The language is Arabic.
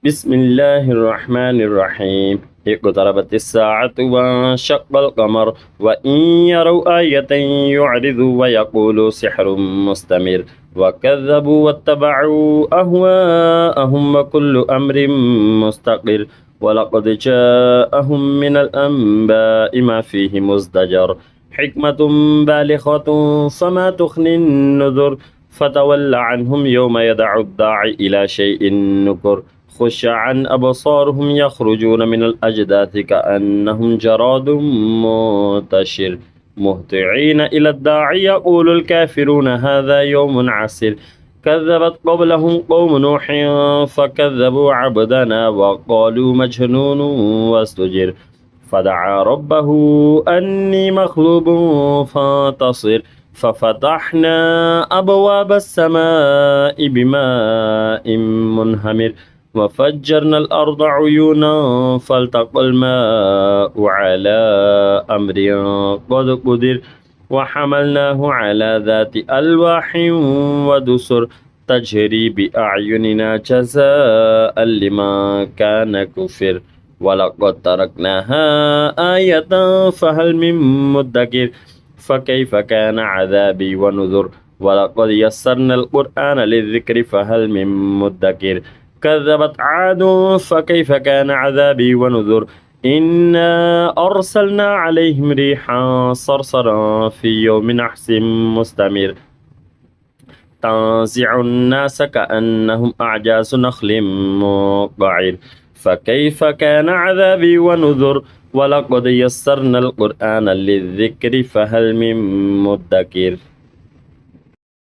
بسم الله الرحمن الرحيم اقتربت الساعة وانشق القمر وإن يروا آية يعرضوا ويقولوا سحر مستمر وكذبوا واتبعوا أهواءهم وكل أمر مستقر ولقد جاءهم من الأنباء ما فيه مزدجر حكمة بالغة فما تغني النذر فتول عنهم يوم يدع الداعي إلى شيء نكر خش عن أبصارهم يخرجون من الأجداث كأنهم جراد منتشر مهطعين إلى الداعي يقول الكافرون هذا يوم عسر كذبت قبلهم قوم نوح فكذبوا عبدنا وقالوا مجنون واستجر فدعا ربه أني مغلوب فانتصر ففتحنا أبواب السماء بماء منهمر وفجرنا الأرض عيونا فالتقى الماء على أمر قد قدر وحملناه على ذات ألواح ودسر تجري بأعيننا جزاء لما كان كفر ولقد تركناها آية فهل من مدكر فكيف كان عذابي ونذر ولقد يسرنا القرآن للذكر فهل من مدكر كذبت عاد فكيف كان عذابي ونذر إنا أرسلنا عليهم ريحا صرصرا في يوم نحس مستمر تنزع الناس كأنهم أعجاز نخل منقعر فكيف كان عذابي ونذر ولقد يسرنا القرآن للذكر فهل من مدكر